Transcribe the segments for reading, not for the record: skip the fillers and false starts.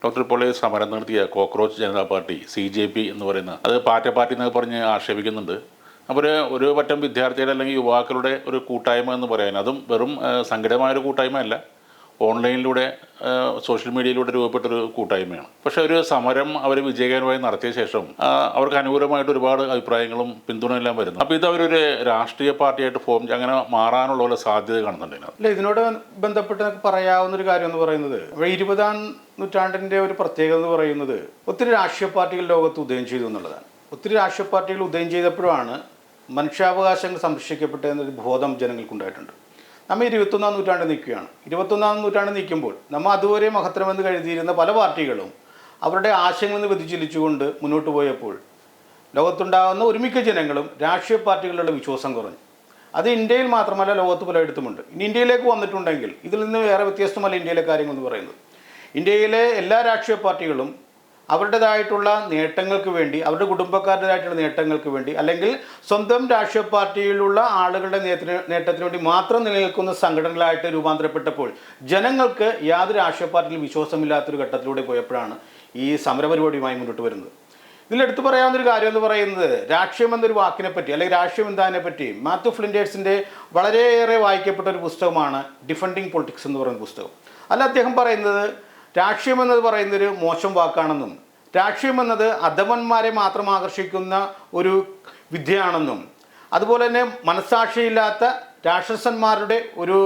Doctor ഇപ്പോൾ സമരം നടത്തിയ കോക്രോച്ച് ജനതാ പാർട്ടി CJP എന്ന് പറയുന്ന അത് പാർട്ടി എന്നൊക്കെ പറഞ്ഞ് ആക്ഷേപിക്കുന്നുണ്ട്. അപ്പോൾ ഒരു പറ്റം വിദ്യാർത്ഥികളുടെ അല്ലെങ്കിൽ യുവാക്കളുടെ ഒരു കൂട്ടായ്മ എന്ന് പറയാൻ അതും വെറും സംഘടിതമായൊരു കൂട്ടായ്മ അല്ല, ഓൺലൈനിലൂടെ സോഷ്യൽ മീഡിയയിലൂടെ രൂപപ്പെട്ടൊരു കൂട്ടായ്മയാണ്. പക്ഷേ ഒരു സമരം അവർ വിജയകരമായി നടത്തിയ ശേഷം അവർക്ക് അനുകൂലമായിട്ട് ഒരുപാട് അഭിപ്രായങ്ങളും പിന്തുണയെല്ലാം വരുന്നു. അപ്പോൾ ഇത് അവരൊരു രാഷ്ട്രീയ പാർട്ടിയായിട്ട് അങ്ങനെ മാറാനുള്ള പോലെ സാധ്യത കാണുന്നുണ്ട്. അല്ല, ഇതിനോട് ബന്ധപ്പെട്ട് പറയാവുന്ന ഒരു കാര്യം എന്ന് പറയുന്നത് 20-ാം നൂറ്റാണ്ടിൻ്റെ ഒരു പ്രത്യേകത എന്ന് പറയുന്നത് ഒത്തിരി രാഷ്ട്രീയ പാർട്ടികൾ ലോകത്ത് ഉദയം ചെയ്തു എന്നുള്ളതാണ്. ഒത്തിരി രാഷ്ട്രീയ പാർട്ടികൾ ഉദയം ചെയ്തപ്പോഴാണ് മനുഷ്യാവകാശങ്ങൾ സംരക്ഷിക്കപ്പെട്ടതെന്നൊരു ബോധം ജനങ്ങൾക്കുണ്ടായിട്ടുണ്ട്. നമ്മൾ 21-ാം നൂറ്റാണ്ട് നിൽക്കുകയാണ്. 21-ാം നൂറ്റാണ്ട് നിൽക്കുമ്പോൾ നമ്മൾ അതുവരെ മഹത്തരമെന്ന് കരുതിയിരുന്ന പല പാർട്ടികളും അവരുടെ ആശയങ്ങളിൽ നിന്ന് വ്യതിചലിച്ചുകൊണ്ട് മുന്നോട്ട് പോയപ്പോൾ ലോകത്തുണ്ടാകുന്ന ഒരുമിക്ക ജനങ്ങളും രാഷ്ട്രീയ പാർട്ടികളുടെ വിശ്വാസം കുറഞ്ഞു. അത് ഇന്ത്യയിൽ മാത്രമല്ല, ലോകത്ത് പലയിടത്തുമുണ്ട്. ഇനി ഇന്ത്യയിലേക്ക് വന്നിട്ടുണ്ടെങ്കിൽ ഇതിൽ നിന്ന് വേറെ വ്യത്യസ്തമല്ല ഇന്ത്യയിലെ കാര്യങ്ങൾ എന്ന് പറയുന്നത്. ഇന്ത്യയിലെ എല്ലാ രാഷ്ട്രീയ പാർട്ടികളും അവരുടേതായിട്ടുള്ള നേട്ടങ്ങൾക്ക് വേണ്ടി, അവരുടെ കുടുംബക്കാരുടേതായിട്ടുള്ള നേട്ടങ്ങൾക്ക് വേണ്ടി, അല്ലെങ്കിൽ സ്വന്തം രാഷ്ട്രീയ പാർട്ടിയിലുള്ള ആളുകളുടെ നേട്ടത്തിന് വേണ്ടി മാത്രം നിലനിൽക്കുന്ന സംഘടനകളായിട്ട് രൂപാന്തരപ്പെട്ടപ്പോൾ ജനങ്ങൾക്ക് യാതൊരു രാഷ്ട്രീയ പാർട്ടിയിലും വിശ്വാസമില്ലാത്തൊരു ഘട്ടത്തിലൂടെ പോയപ്പോഴാണ് ഈ സമരപരിപാടിയുമായി മുന്നോട്ട് വരുന്നത്. ഇതിലെടുത്ത് പറയാവുന്നൊരു കാര്യം എന്ന് പറയുന്നത് രാഷ്ട്രീയം എന്നൊരു വാക്കിനെ പറ്റി, അല്ലെങ്കിൽ രാഷ്ട്രീയം എന്താതിനെ പറ്റി മാത്യു ഫ്ലിൻഡേഴ്സിൻ്റെ വളരെയേറെ വായിക്കപ്പെട്ട ഒരു പുസ്തകമാണ് ഡിഫെൻഡിങ് പൊളിറ്റിക്സ് എന്ന് പറയുന്ന പുസ്തകം. അല്ല, അദ്ദേഹം പറയുന്നത് രാഷ്ട്രീയം എന്നത് പറയുന്നൊരു മോശം വാക്കാണെന്നും രാഷ്ട്രീയം എന്നത് അധമന്മാരെ മാത്രം ആകർഷിക്കുന്ന ഒരു വിദ്യയാണെന്നും അതുപോലെ തന്നെ മനസ്സാക്ഷിയില്ലാത്ത രാക്ഷസന്മാരുടെ ഒരു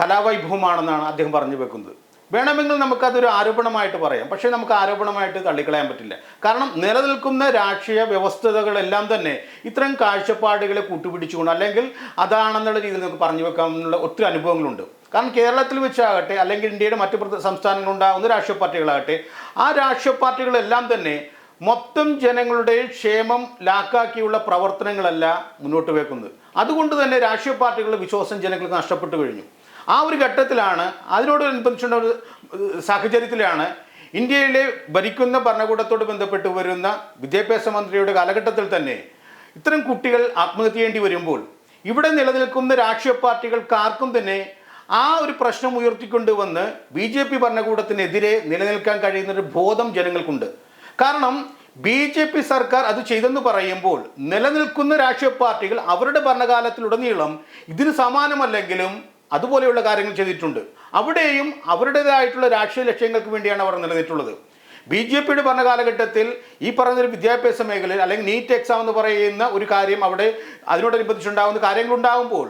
കലാവൈഭവമാണെന്നാണ് അദ്ദേഹം പറഞ്ഞു വെക്കുന്നത്. വേണമെങ്കിൽ നമുക്കതൊരു ആരോപണമായിട്ട് പറയാം, പക്ഷേ നമുക്ക് ആരോപണമായിട്ട് തള്ളിക്കളയാൻ പറ്റില്ല. കാരണം നിലനിൽക്കുന്ന രാഷ്ട്രീയ വ്യവസ്ഥതകളെല്ലാം തന്നെ ഇത്തരം കാഴ്ചപ്പാടുകളെ കൂട്ടുപിടിച്ചുകൊണ്ട്, അല്ലെങ്കിൽ അതാണെന്നുള്ള രീതിയിൽ നമുക്ക് പറഞ്ഞു വെക്കാനുള്ള ഒത്തിരി അനുഭവങ്ങളുണ്ട്. കാരണം കേരളത്തിൽ വെച്ചാകട്ടെ, അല്ലെങ്കിൽ ഇന്ത്യയുടെ മറ്റു സംസ്ഥാനങ്ങളുണ്ടാകുന്ന രാഷ്ട്രീയ പാർട്ടികളാകട്ടെ, ആ രാഷ്ട്രീയ പാർട്ടികളെല്ലാം തന്നെ മൊത്തം ജനങ്ങളുടെ ക്ഷേമം ലാക്കാക്കിയുള്ള പ്രവർത്തനങ്ങളല്ല മുന്നോട്ട് വെക്കുന്നത്. അതുകൊണ്ട് തന്നെ രാഷ്ട്രീയ പാർട്ടികളുടെ വിശ്വാസം ജനങ്ങൾക്ക് നഷ്ടപ്പെട്ടു കഴിഞ്ഞു. ആ ഒരു ഘട്ടത്തിലാണ്, അതിനോടനുബന്ധിച്ചുള്ള ഒരു സാഹചര്യത്തിലാണ് ഇന്ത്യയിലെ ഭരിക്കുന്ന ഭരണകൂടത്തോട് ബന്ധപ്പെട്ട് വരുന്ന വിദ്യാഭ്യാസ മന്ത്രിയുടെ കാലഘട്ടത്തിൽ തന്നെ ഇത്തരം കുട്ടികൾ ആത്മഹത്യ ചെയ്യേണ്ടി വരുമ്പോൾ ഇവിടെ നിലനിൽക്കുന്ന രാഷ്ട്രീയ പാർട്ടികൾക്ക് ആർക്കും തന്നെ ആ ഒരു പ്രശ്നം ഉയർത്തിക്കൊണ്ടുവന്ന് BJP ഭരണകൂടത്തിനെതിരെ നിലനിൽക്കാൻ കഴിയുന്നൊരു ബോധം ജനങ്ങൾക്കുണ്ട്. കാരണം BJP സർക്കാർ അത് ചെയ്തെന്ന് പറയുമ്പോൾ നിലനിൽക്കുന്ന രാഷ്ട്രീയ പാർട്ടികൾ അവരുടെ ഭരണകാലത്തിലുടനീളം ഇതിന് സമാനമല്ലെങ്കിലും അതുപോലെയുള്ള കാര്യങ്ങൾ ചെയ്തിട്ടുണ്ട്. അവിടെയും അവരുടേതായിട്ടുള്ള രാഷ്ട്രീയ ലക്ഷ്യങ്ങൾക്ക് വേണ്ടിയാണ് അവർ നിലനിന്നിട്ടുള്ളത്. BJPയുടെ ഭരണകാലഘട്ടത്തിൽ ഈ പറയുന്നൊരു വിദ്യാഭ്യാസ മേഖലയിൽ, അല്ലെങ്കിൽ നീറ്റ് എക്സാം എന്ന് പറയുന്ന ഒരു കാര്യം അവിടെ അതിനോടനുബന്ധിച്ചുണ്ടാകുന്ന കാര്യങ്ങളുണ്ടാകുമ്പോൾ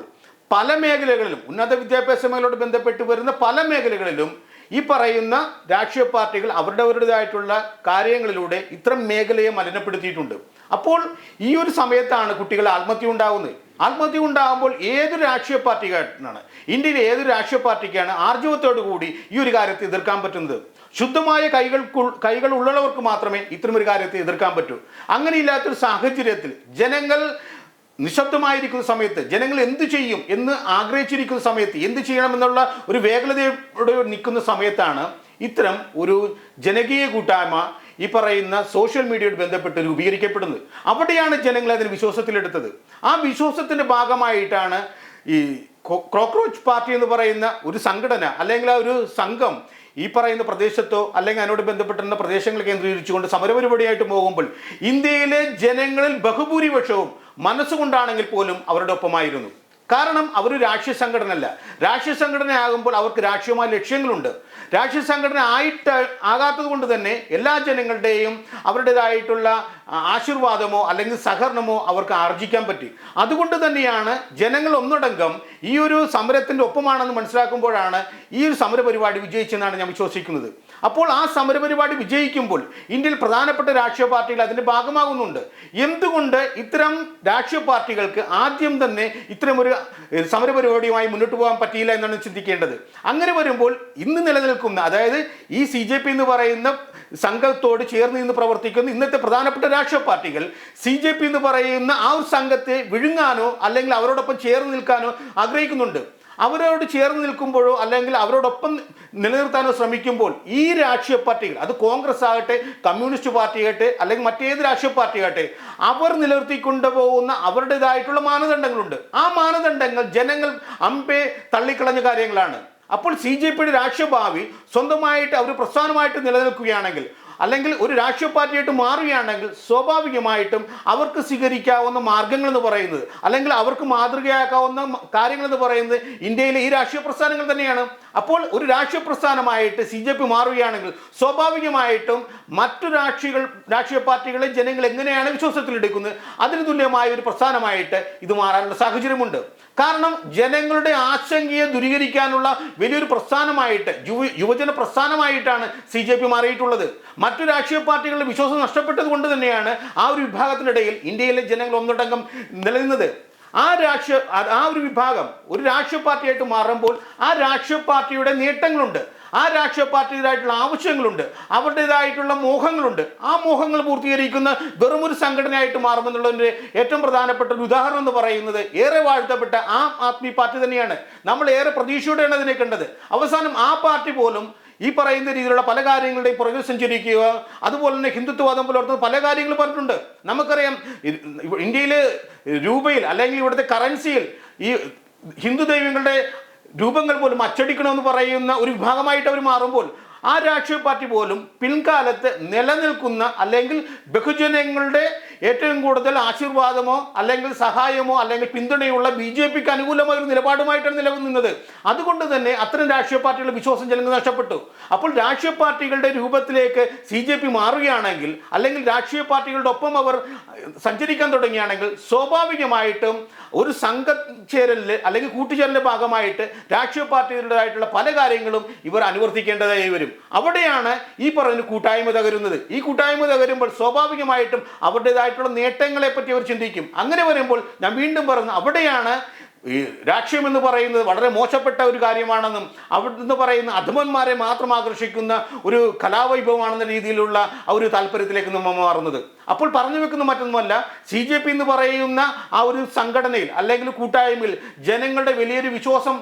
പല മേഖലകളിലും, ഉന്നത വിദ്യാഭ്യാസ മേഖലയോട് ബന്ധപ്പെട്ട് വരുന്ന പല മേഖലകളിലും ഈ പറയുന്ന രാഷ്ട്രീയ പാർട്ടികൾ അവരുടേതായിട്ടുള്ള കാര്യങ്ങളിലൂടെ ഇത്തരം മേഖലയെ മലിനപ്പെടുത്തിയിട്ടുണ്ട്. അപ്പോൾ ഈ ഒരു സമയത്താണ് കുട്ടികൾ ആത്മഹത്യ ഉണ്ടാകുന്നത്. ആത്മഹത്യ ഉണ്ടാകുമ്പോൾ ഏതൊരു രാഷ്ട്രീയ പാർട്ടിക്കാരനാണ്, ഇന്ത്യയിലെ ഏതൊരു രാഷ്ട്രീയ പാർട്ടിക്കാണ് ആർജവത്തോടു കൂടി ഈ ഒരു കാര്യത്തെ എതിർക്കാൻ പറ്റുന്നത്? ശുദ്ധമായ കൈകൾ ഉള്ളവർക്ക് മാത്രമേ ഇത്തരമൊരു കാര്യത്തെ എതിർക്കാൻ പറ്റൂ. അങ്ങനെയില്ലാത്തൊരു സാഹചര്യത്തിൽ ജനങ്ങൾ നിശബ്ദമായിരിക്കുന്ന സമയത്ത്, ജനങ്ങൾ എന്തു ചെയ്യും എന്ന് ആഗ്രഹിച്ചിരിക്കുന്ന സമയത്ത്, എന്ത് ചെയ്യണമെന്നുള്ള ഒരു വേഗതയോടെ നിൽക്കുന്ന സമയത്താണ് ഇത്തരം ഒരു ജനകീയ കൂട്ടായ്മ ഈ പറയുന്ന സോഷ്യൽ മീഡിയയോട് ബന്ധപ്പെട്ട് രൂപീകരിക്കപ്പെടുന്നത്. അവിടെയാണ് ജനങ്ങൾ അതിന് വിശ്വാസത്തിലെടുത്തത്. ആ വിശ്വാസത്തിൻ്റെ ഭാഗമായിട്ടാണ് ഈ കോക്രോച്ച് പാർട്ടി എന്ന് പറയുന്ന ഒരു സംഘടന, അല്ലെങ്കിൽ ആ ഒരു സംഘം ഈ പറയുന്ന പ്രദേശത്തോ അല്ലെങ്കിൽ അതിനോട് ബന്ധപ്പെട്ടിരുന്ന പ്രദേശങ്ങൾ കേന്ദ്രീകരിച്ചുകൊണ്ട് സമരപരിപാടിയായിട്ട് പോകുമ്പോൾ ഇന്ത്യയിലെ ജനങ്ങളിൽ ബഹുഭൂരിപക്ഷവും മനസ്സുകൊണ്ടാണെങ്കിൽ പോലും അവരുടെ ഒപ്പമായിരുന്നു. കാരണം അവർ രാഷ്ട്രീയ സംഘടന അല്ല. രാഷ്ട്രീയ സംഘടനയാകുമ്പോൾ അവർക്ക് രാഷ്ട്രീയമായ ലക്ഷ്യങ്ങളുണ്ട്. രാഷ്ട്രീയ സംഘടന ആകാത്തത് കൊണ്ട് തന്നെ എല്ലാ ജനങ്ങളുടെയും അവരുടേതായിട്ടുള്ള ആശീർവാദമോ അല്ലെങ്കിൽ സഹകരണമോ അവർക്ക് ആർജിക്കാൻ പറ്റി. അതുകൊണ്ട് തന്നെയാണ് ജനങ്ങൾ ഒന്നടങ്കം ഈ ഒരു സമരത്തിൻ്റെ ഒപ്പമാണെന്ന് മനസ്സിലാക്കുമ്പോഴാണ് ഈ ഒരു സമരപരിപാടി വിജയിച്ചെന്നാണ് ഞാൻ വിശ്വസിക്കുന്നത്. അപ്പോൾ ആ സമരപരിപാടി വിജയിക്കുമ്പോൾ ഇന്ത്യയിൽ പ്രധാനപ്പെട്ട രാഷ്ട്രീയ പാർട്ടികൾ അതിൻ്റെ ഭാഗമാകുന്നുണ്ട്. എന്തുകൊണ്ട് ഇത്തരം രാഷ്ട്രീയ പാർട്ടികൾക്ക് ആദ്യം തന്നെ ഇത്തരമൊരു സമരപരിപാടിയുമായി മുന്നോട്ട് പോകാൻ പറ്റിയില്ല എന്നാണ് ചിന്തിക്കേണ്ടത്. അങ്ങനെ വരുമ്പോൾ ഇന്ന് നിലനിൽക്കുന്ന, അതായത് ഈ CJP എന്ന് പറയുന്ന സംഘത്തോട് ചേർന്ന് നിന്ന് പ്രവർത്തിക്കുന്ന ഇന്നത്തെ പ്രധാനപ്പെട്ട രാഷ്ട്രീയ പാർട്ടികൾ CJP എന്ന് പറയുന്ന ആ ഒരു സംഘത്തെ വിഴുങ്ങാനോ അല്ലെങ്കിൽ അവരോടൊപ്പം ചേർന്ന് നിൽക്കാനോ ആഗ്രഹിക്കുന്നുണ്ട്. അവരോട് ചേർന്ന് നിൽക്കുമ്പോഴോ അല്ലെങ്കിൽ അവരോടൊപ്പം നിലനിർത്താനോ ശ്രമിക്കുമ്പോൾ ഈ രാഷ്ട്രീയ പാർട്ടികൾ, അത് കോൺഗ്രസ് ആകട്ടെ, കമ്മ്യൂണിസ്റ്റ് പാർട്ടി ആകട്ടെ, അല്ലെങ്കിൽ മറ്റേത് രാഷ്ട്രീയ പാർട്ടി ആകട്ടെ, അവർ നിലനിർത്തിക്കൊണ്ടുപോകുന്ന അവരുടേതായിട്ടുള്ള മാനദണ്ഡങ്ങളുണ്ട്. ആ മാനദണ്ഡങ്ങൾ ജനങ്ങൾ അമ്പേ തള്ളിക്കളഞ്ഞ കാര്യങ്ങളാണ്. അപ്പോൾ CJPയുടെ രാഷ്ട്രീയ ഭാവി സ്വന്തമായിട്ട് അവർ പ്രസ്ഥാനമായിട്ട് നിലനിൽക്കുകയാണെങ്കിൽ, അല്ലെങ്കിൽ ഒരു രാഷ്ട്രീയ പാർട്ടിയായിട്ട് മാറുകയാണെങ്കിൽ, സ്വാഭാവികമായിട്ടും അവർക്ക് സ്വീകരിക്കാവുന്ന മാർഗങ്ങൾ എന്ന് പറയുന്നത്, അല്ലെങ്കിൽ അവർക്ക് മാതൃകയാക്കാവുന്ന കാര്യങ്ങൾ എന്ന് പറയുന്നത് ഇന്ത്യയിലെ ഈ രാഷ്ട്രീയ പ്രസ്ഥാനങ്ങൾ തന്നെയാണ്. അപ്പോൾ ഒരു രാഷ്ട്രീയ പ്രസ്ഥാനമായിട്ട് CJP മാറുകയാണെങ്കിൽ സ്വാഭാവികമായിട്ടും മറ്റു രാഷ്ട്രീയ പാർട്ടികളെ ജനങ്ങൾ എങ്ങനെയാണ് വിശ്വാസത്തിലെടുക്കുന്നത് അതിന് തുല്യമായ ഒരു പ്രസ്ഥാനമായിട്ട് ഇത് മാറാനുള്ള സാഹചര്യമുണ്ട്. കാരണം ജനങ്ങളുടെ ആശങ്കയെ ദൂരീകരിക്കാനുള്ള വലിയൊരു പ്രസ്ഥാനമായിട്ട്, യുവജന പ്രസ്ഥാനമായിട്ടാണ് CJP മാറിയിട്ടുള്ളത്. മറ്റു രാഷ്ട്രീയ പാർട്ടികളുടെ വിശ്വാസം നഷ്ടപ്പെട്ടത് കൊണ്ട് തന്നെയാണ് ആ ഒരു വിഭാഗത്തിനിടയിൽ ഇന്ത്യയിലെ ജനങ്ങൾ ഒന്നടങ്കം നിലനിന്നത്. ആ ഒരു വിഭാഗം ഒരു രാഷ്ട്രീയ പാർട്ടിയായിട്ട് മാറുമ്പോൾ ആ രാഷ്ട്രീയ പാർട്ടിയുടെ നേട്ടങ്ങളുണ്ട്, ആ രാഷ്ട്രീയ പാർട്ടിയുടേതായിട്ടുള്ള ആവശ്യങ്ങളുണ്ട്, അവരുടേതായിട്ടുള്ള മോഹങ്ങളുണ്ട്. ആ മോഹങ്ങൾ പൂർത്തീകരിക്കുന്ന വെറുമൊരു സംഘടനയായിട്ട് മാറുമെന്നുള്ളതിൻ്റെ ഏറ്റവും പ്രധാനപ്പെട്ട ഒരു ഉദാഹരണം എന്ന് പറയുന്നത് ഏറെ വാഴ്ത്തപ്പെട്ട ആം ആദ്മി പാർട്ടി തന്നെയാണ്. നമ്മൾ ഏറെ പ്രതീക്ഷയോടെയാണ് അതിനെ കണ്ടത്. അവസാനം ആ പാർട്ടി പോലും ഈ പറയുന്ന രീതിയിലുള്ള പല കാര്യങ്ങളുടെയും പുറകിൽ സഞ്ചരിക്കുക, അതുപോലെ തന്നെ ഹിന്ദുത്വവാദം പുലർത്തുന്ന പല കാര്യങ്ങളും പറഞ്ഞിട്ടുണ്ട്. നമുക്കറിയാം ഇന്ത്യയിലെ രൂപയിൽ അല്ലെങ്കിൽ ഇവിടുത്തെ കറൻസിയിൽ ഈ ഹിന്ദു ദൈവങ്ങളുടെ രൂപങ്ങൾ പോലും അച്ചടിക്കണമെന്ന് പറയുന്ന ഒരു വിഭാഗമായിട്ട് അവർ മാറുമ്പോൾ ആ രാഷ്ട്രീയ പാർട്ടി പോലും പിൻകാലത്ത് നിലനിൽക്കുന്ന അല്ലെങ്കിൽ ബഹുജനങ്ങളുടെ ഏറ്റവും കൂടുതൽ ആശീർവാദമോ അല്ലെങ്കിൽ സഹായമോ അല്ലെങ്കിൽ പിന്തുണയുള്ള BJPക്ക് അനുകൂലമായ ഒരു നിലപാടുമായിട്ടാണ് നിലനിന്നത്. അതുകൊണ്ട് തന്നെ അത്തരം രാഷ്ട്രീയ പാർട്ടികളുടെ വിശ്വാസം ജനങ്ങൾ നഷ്ടപ്പെട്ടു. അപ്പോൾ രാഷ്ട്രീയ പാർട്ടികളുടെ രൂപത്തിലേക്ക് CJP മാറുകയാണെങ്കിൽ, അല്ലെങ്കിൽ രാഷ്ട്രീയ പാർട്ടികളുടെ ഒപ്പം അവർ സഞ്ചരിക്കാൻ തുടങ്ങുകയാണെങ്കിൽ, സ്വാഭാവികമായിട്ടും ഒരു സംഘചേരലിൽ അല്ലെങ്കിൽ കൂട്ടുചേരലിൻ്റെ ഭാഗമായിട്ട് രാഷ്ട്രീയ പാർട്ടികളുടേതായിട്ടുള്ള പല കാര്യങ്ങളും ഇവർ അനുവർത്തിക്കേണ്ടതായി വരും. അവിടെയാണ് ഈ പറയുന്ന കൂട്ടായ്മ തകരുന്നത്. ഈ കൂട്ടായ്മ തകരുമ്പോൾ സ്വാഭാവികമായിട്ടും അവരുടേതായിട്ടുള്ള നേട്ടങ്ങളെ പറ്റി അവർ ചിന്തിക്കും. അങ്ങനെ വരുമ്പോൾ ഞാൻ വീണ്ടും പറഞ്ഞു, അവിടെയാണ് ഈ രാഷ്ട്രീയം എന്ന് പറയുന്നത് വളരെ മോശപ്പെട്ട ഒരു കാര്യമാണെന്നും അവിടുന്ന് പറയുന്ന അധമന്മാരെ മാത്രം ആകർഷിക്കുന്ന ഒരു കലാവൈഭവമാണെന്ന രീതിയിലുള്ള ആ ഒരു താല്പര്യത്തിലേക്ക് നമ്മൾ മാറുന്നത്. അപ്പോൾ പറഞ്ഞു വെക്കുന്ന മറ്റൊന്നുമല്ല, CJP എന്ന് പറയുന്ന ആ ഒരു സംഘടനയിൽ അല്ലെങ്കിൽ കൂട്ടായ്മയിൽ ജനങ്ങളുടെ വലിയൊരു വിശ്വാസം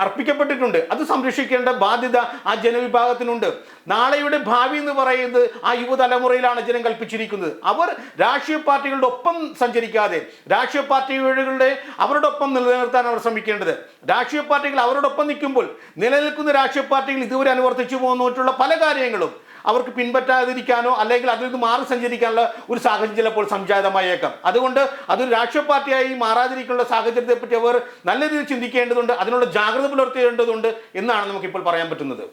അർപ്പിക്കപ്പെട്ടിട്ടുണ്ട്. അത് സംരക്ഷിക്കേണ്ട ബാധ്യത ആ ജനവിഭാഗത്തിനുണ്ട്. നാളെയുടെ ഭാവി എന്ന് പറയുന്നത് ആ യുവതലമുറയിലാണ് ജനം കൽപ്പിച്ചിരിക്കുന്നത്. അവർ രാഷ്ട്രീയ പാർട്ടികളുടെ ഒപ്പം സഞ്ചരിക്കാതെ രാഷ്ട്രീയ പാർട്ടികളുടെ അവരോടൊപ്പം നിലനിർത്താൻ അവർ ശ്രമിക്കേണ്ടത്. രാഷ്ട്രീയ പാർട്ടികൾ അവരോടൊപ്പം നിൽക്കുമ്പോൾ നിലനിൽക്കുന്ന രാഷ്ട്രീയ പാർട്ടികൾ ഇതുവരെ അനുവർത്തിച്ചു പോന്നിട്ടുള്ള പല കാര്യങ്ങളും അവർക്ക് പിൻപറ്റാതിരിക്കാനോ അല്ലെങ്കിൽ അതിൽ നിന്ന് മാറി സഞ്ചരിക്കാനുള്ള ഒരു സാഹചര്യം ചിലപ്പോൾ സംജാതമായേക്കാം. അതുകൊണ്ട് അതൊരു രാഷ്ട്രീയ പാർട്ടിയായി മാറാതിരിക്കാനുള്ള സാഹചര്യത്തെപ്പറ്റി അവർ നല്ല രീതിയിൽ ചിന്തിക്കേണ്ടതുണ്ട്, അതിനുള്ള ജാഗ്രത പുലർത്തേണ്ടതുണ്ട് എന്നാണ് നമുക്കിപ്പോൾ പറയാൻ പറ്റുന്നത്.